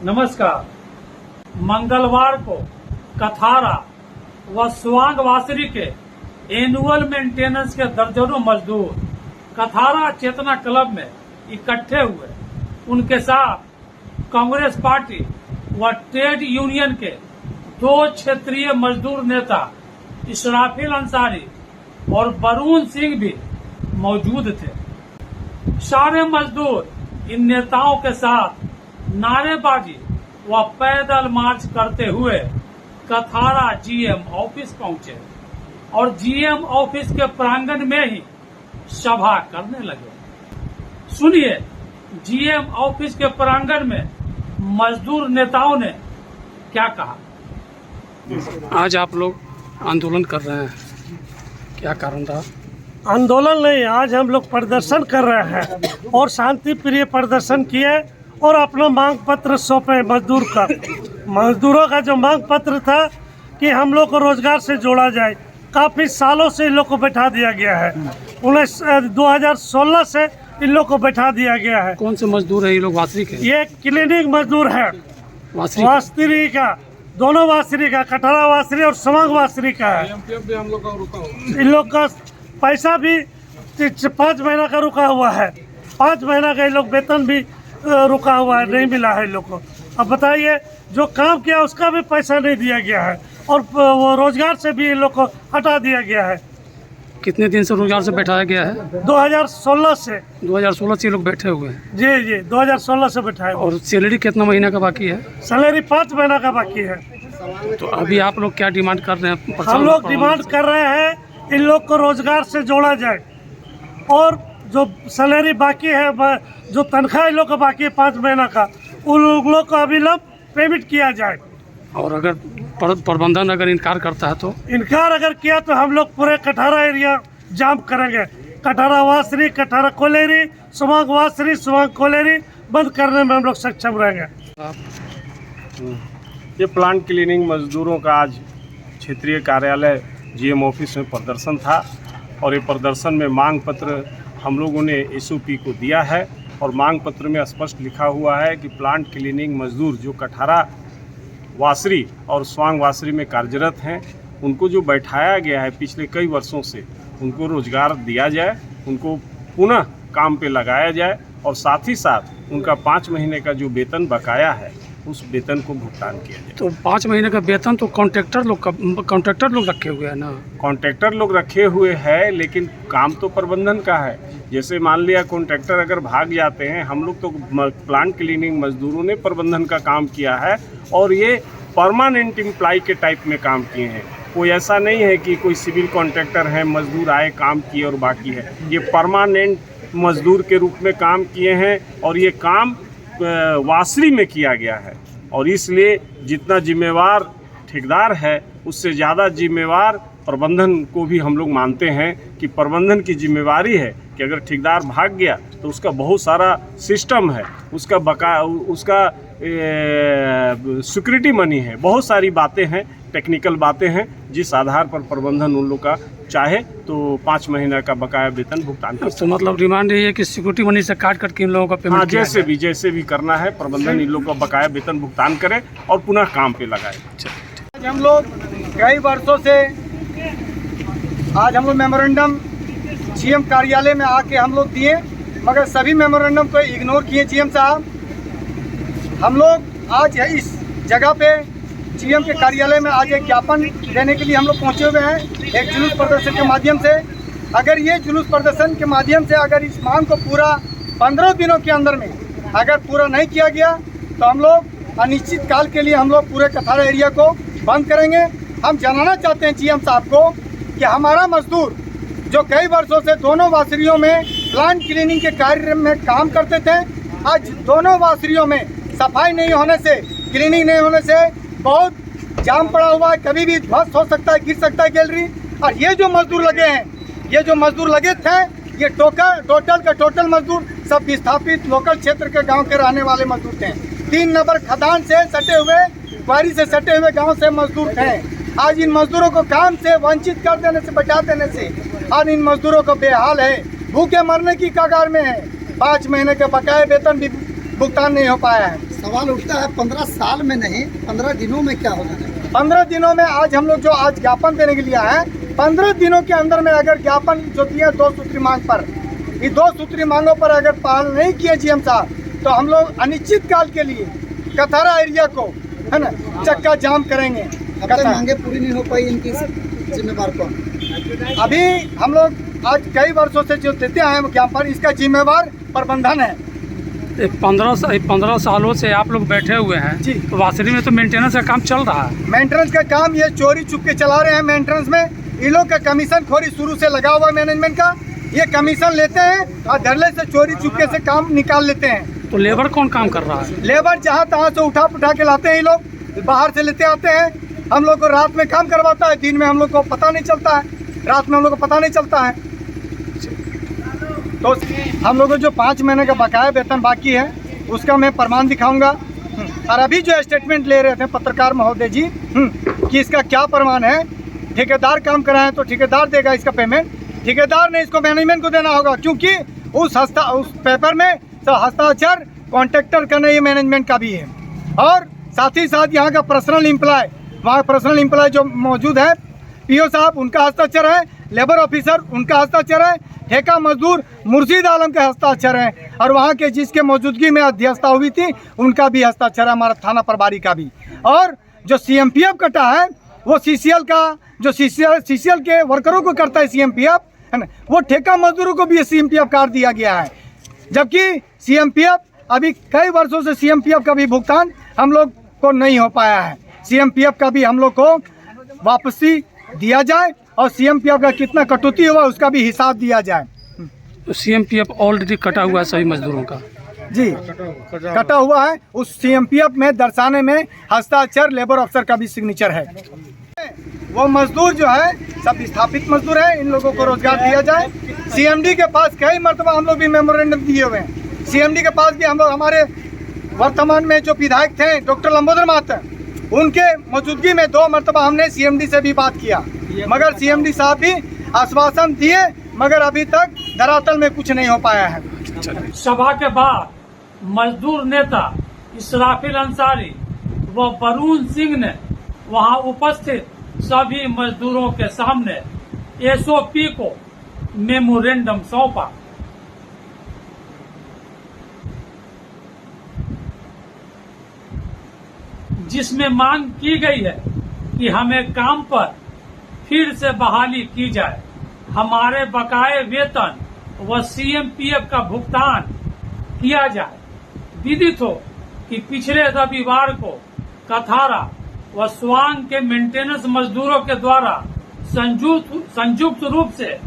नमस्कार। मंगलवार को कथारा व स्वांग वासरी के एनुअल मेंटेनेंस के दर्जनों मजदूर कथारा चेतना क्लब में इकट्ठे हुए। उनके साथ कांग्रेस पार्टी व ट्रेड यूनियन के दो क्षेत्रीय मजदूर नेता इशराफिल अंसारी और वरुण सिंह भी मौजूद थे। सारे मजदूर इन नेताओं के साथ नारेबाजी व पैदल मार्च करते हुए कथारा जीएम ऑफिस पहुंचे और जीएम ऑफिस के प्रांगण में ही सभा करने लगे। सुनिए जीएम ऑफिस के प्रांगण में मजदूर नेताओं ने क्या कहा। आज आप लोग आंदोलन कर रहे हैं, क्या कारण था? आंदोलन नहीं, आज हम लोग प्रदर्शन कर रहे हैं और शांति प्रिय प्रदर्शन किए और अपना मांग पत्र सौंपे मजदूरों का जो मांग पत्र था कि हम लोग को रोजगार से जोड़ा जाए। काफ़ी सालों से इन लोग को बैठा दिया गया है। 2016 से इन लोग को बैठा दिया गया है। कौन से मजदूर है ये लोग? वासरी के? ये क्लिनिक मजदूर है, वासरी का, दोनों वासरी का, कटहरा वासरी और स्वांग वासरी का है। इन लोग का पैसा भी 5 महीना का रुका हुआ है। 5 महीना का इन लोग वेतन भी रुका हुआ है, नहीं मिला है इन लोग को। अब बताइए, जो काम किया उसका भी पैसा नहीं दिया गया है और वो रोजगार से भी इन लोग को हटा दिया गया है। कितने दिन से रोजगार से बैठाया गया है? 2016 से। 2016 से ये लोग बैठे हुए हैं? जी 2016 से बैठाए। और सैलरी कितना महीना का बाकी है? सैलरी 5 महीना का बाकी है। तो अभी आप लोग क्या डिमांड कर रहे हैं? हम लोग डिमांड कर रहे हैं इन लोग को रोजगार से जोड़ा जाए और जो सैलरी बाकी है, जो तनख्वाह इन लोग का बाकी है 5 महीना का, उन लोग को अभी लोग पेमेंट किया जाए। और अगर प्रबंधन अगर इनकार करता है तो? इनकार अगर किया तो हम लोग पूरे कटहरा एरिया जाम करेंगे। कटहरा वासरी, कटहरा कोलेरी, स्वांग वासरी, स्वांग कोलेरी बंद करने में हम लोग सक्षम रहेंगे। ये प्लांट क्लीनिंग मजदूरों का आज क्षेत्रीय कार्यालय जीएम ऑफिस में प्रदर्शन था और ये प्रदर्शन में मांग पत्र हम लोगों ने एसओपी को दिया है और मांग पत्र में स्पष्ट लिखा हुआ है कि प्लांट क्लीनिंग मजदूर जो कटहरा वासरी और स्वांग वासरी में कार्यरत हैं, उनको जो बैठाया गया है पिछले कई वर्षों से, उनको रोजगार दिया जाए, उनको पुनः काम पे लगाया जाए और साथ ही साथ उनका 5 महीने का जो वेतन बकाया है उस वेतन को भुगतान किया जाए। तो 5 महीने का वेतन तो कॉन्ट्रैक्टर लोग रखे हुए हैं ना? कॉन्ट्रैक्टर लोग रखे हुए हैं, लेकिन काम तो प्रबंधन का है। जैसे मान लिया कॉन्ट्रैक्टर अगर भाग जाते हैं, हम लोग तो प्लांट क्लीनिंग मजदूरों ने प्रबंधन का काम किया है और ये परमानेंट एम्प्लॉय के टाइप में काम किए हैं। कोई ऐसा नहीं है कि कोई सिविल कॉन्ट्रैक्टर है, मजदूर आए काम किए और बाकी है। ये परमानेंट मजदूर के रूप में काम किए हैं और ये काम वासरी में किया गया है और इसलिए जितना जिम्मेवार ठेकेदार है उससे ज़्यादा जिम्मेवार प्रबंधन को भी हम लोग मानते हैं कि प्रबंधन की जिम्मेवारी है कि अगर ठेकेदार भाग गया तो उसका बहुत सारा सिस्टम है, उसका सिक्योरिटी मनी है, बहुत सारी बातें हैं, टेक्निकल बातें हैं, जिस आधार पर प्रबंधन उन लोग का चाहे तो 5 महीना का बकाया वेतन भुगतान कर। तो मतलब डिमांड ये है कि सिक्योरिटी मनी से काट करके इन लोगों का पेमेंट? हाँ, जैसे भी करना है प्रबंधन इन लोगों का बकाया वेतन भुगतान करे और पुनः काम पे लगाए। आज हम लोग कई वर्षों से आज हम लोग मेमोरेंडम जीएम कार्यालय में आके हम लोग दिए, मगर सभी मेमोरेंडम को इग्नोर किए जीएम साहब। हम लोग आज इस जगह पे जीएम के कार्यालय में आज एक ज्ञापन देने के लिए हम लोग पहुंचे हुए हैं एक जुलूस प्रदर्शन के माध्यम से। अगर ये जुलूस प्रदर्शन के माध्यम से अगर इस मांग को पूरा 15 दिनों के अंदर में अगर पूरा नहीं किया गया तो हम लोग अनिश्चित काल के लिए हम लोग पूरे कथारा एरिया को बंद करेंगे। हम जानना चाहते हैं जीएम साहब को कि हमारा मजदूर जो कई वर्षों से दोनों वासरियों में प्लांट क्लीनिंग के कार्य में काम करते थे, आज दोनों वासरियों में सफाई नहीं होने से, क्लीनिंग नहीं होने से बहुत जाम पड़ा हुआ है। कभी भी ध्वस्त हो सकता है, गिर सकता है गैलरी। और ये जो मजदूर लगे हैं, ये जो मजदूर लगे थे, ये टोटल मजदूर सब विस्थापित लोकल क्षेत्र के गांव के रहने वाले मजदूर थे। 3 नंबर खदान से सटे हुए, क्वारी से सटे हुए गांव से मजदूर थे। आज इन मजदूरों को काम से वंचित कर देने से, बचा देने से आज इन मजदूरों को बेहाल है, भूखे मरने की कगार में है। 5 महीने के बकाया वेतन भी भुगतान नहीं हो पाया है। सवाल उठता है 15 साल में नहीं 15 दिनों में क्या होना चाहिए? 15 दिनों में आज हम लोग जो आज ज्ञापन देने के लिए आए हैं, 15 दिनों के अंदर में अगर ज्ञापन जो दिया 2 सूत्री मांग पर, ये 2 सूत्री मांगों पर अगर पालन नहीं किए जीएम साहब, तो हम लोग अनिश्चित काल के लिए कथारा एरिया को है ना चक्का जाम करेंगे। अब तक मांगे पूरी नहीं हो पाई, इनकी जिम्मेवार कौन? अभी हम लोग आज कई वर्षों से जो देते आए हैं ज्ञापन, इसका जिम्मेवार प्रबंधन है। 15 सालों से आप लोग बैठे हुए हैं जी। तो वासरी में तो मेंटेनेंस का काम चल रहा है। मेंटेनेंस का काम ये चोरी चुपके चला रहे हैं। मेंटेनेंस में इन लोग का कमीशन खोरी शुरू से लगा हुआ है मैनेजमेंट का। ये कमीशन लेते हैं और धरले से चोरी चुपके से काम निकाल लेते हैं। तो लेबर कौन काम कर रहा है? लेबर जहाँ तहाँ से उठा के लाते हैं, ये लोग बाहर से लेते आते हैं। हम लोग को रात में काम करवाता है, दिन में हम लोग को पता नहीं चलता है, रात में हम लोग को पता नहीं चलता है। तो हम लोग को जो 5 महीने का बकाया वेतन बाकी है उसका मैं प्रमाण दिखाऊंगा। और अभी जो स्टेटमेंट ले रहे थे पत्रकार महोदय जी कि इसका क्या प्रमाण है, ठेकेदार काम कराएं तो ठेकेदार देगा इसका पेमेंट, ठेकेदार ने इसको मैनेजमेंट को देना होगा, क्योंकि उस पेपर में हस्ताक्षर कॉन्ट्रैक्टर का नहीं, मैनेजमेंट का भी है। और साथ ही साथ यहाँ का पर्सनल एम्प्लॉय, वहाँ पर्सनल एम्प्लॉय जो मौजूद है, पीओ साहब उनका हस्ताक्षर है, लेबर ऑफिसर उनका हस्ताक्षर है, ठेका मजदूर मुर्शीद आलम के हस्ताक्षर है, और वहाँ के जिसके मौजूदगी में अध्यक्षता हुई थी उनका भी हस्ताक्षर है, हमारा थाना प्रभारी का भी। और जो सीएमपीएफ कटा है वो सीसीएल का, जो सीसीएल के वर्करों को करता है सीएमपीएफ है ना, वो ठेका मजदूरों को भी सीएमपीएफ कार्ड दिया गया है। जबकि सीएमपीएफ अभी कई वर्षों से सीएमपीएफ का भी भुगतान हम लोग को नहीं हो पाया है। सीएमपीएफ का भी हम लोग को वापसी दिया जाए और सीएमपीएफ का कितना कटौती हुआ उसका भी हिसाब दिया जाए। तो सीएमपीएफ ऑलरेडी कटा हुआ है सभी मजदूरों का? जी कटा हुआ है। उस सीएमपीएफ में दर्शाने में हस्ताक्षर लेबर अफसर का भी सिग्नेचर है। वो मजदूर जो है सब विस्थापित मजदूर है, इन लोगों को रोजगार दिया जाए। सीएमडी के पास कई मरतबा हम लोग भी मेमोरेंडम दिए हुए हैं। सीएमडी के पास भी हम लोग, हमारे वर्तमान में जो विधायक थे डॉक्टर लंबोदर माता, उनके मौजूदगी में 2 मरतबा हमने सीएमडी से भी बात किया, मगर सीएमडी साहब भी आश्वासन दिए, मगर अभी तक धरातल में कुछ नहीं हो पाया है। सभा के बाद मजदूर नेता इसराफिल अंसारी व वरुण सिंह ने वहां उपस्थित सभी मजदूरों के सामने एसओपी को मेमोरेंडम सौंपा। जिसमें मांग की गई है कि हमें काम पर फिर से बहाली की जाए, हमारे बकाये वेतन व सीएमपीएफ का भुगतान किया जाए। विदित हो कि पिछले रविवार को कथारा व स्वांग के मेंटेनेंस मजदूरों के द्वारा संयुक्त रूप से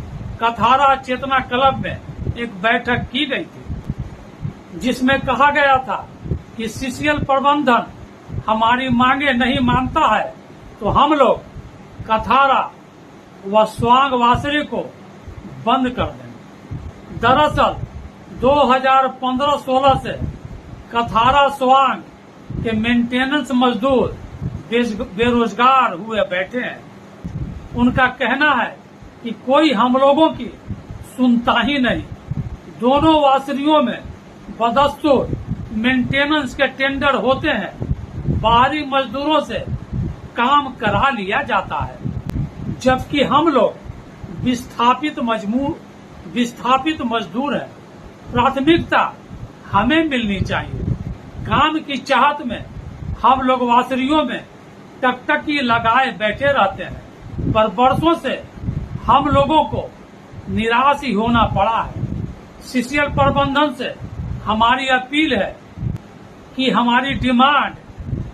कथारा चेतना क्लब में एक बैठक की गई थी, जिसमें कहा गया था कि सीसीएल प्रबंधन हमारी मांगे नहीं मानता है तो हम लोग कथारा व स्वांग वासरी को बंद कर देंगे। दरअसल 2015-16 से कथारा स्वांग के मेंटेनेंस मजदूर बेरोजगार हुए बैठे हैं। उनका कहना है कि कोई हम लोगों की सुनता ही नहीं। दोनों वासरियों में बदस्तूर मेंटेनेंस के टेंडर होते हैं, बाहरी मजदूरों से काम करा लिया जाता है, जबकि हम लोग विस्थापित मजदूर हैं। प्राथमिकता हमें मिलनी चाहिए। काम की चाहत में हम लोग वासरियों में टकटकी लगाए बैठे रहते हैं, पर वर्षों से हम लोगों को निराश ही होना पड़ा है। सीसीएल प्रबंधन से हमारी अपील है कि हमारी डिमांड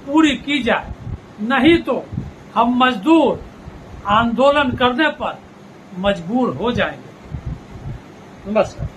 पूरी की जाए, नहीं तो हम मजदूर आंदोलन करने पर मजबूर हो जाएंगे। नमस्कार।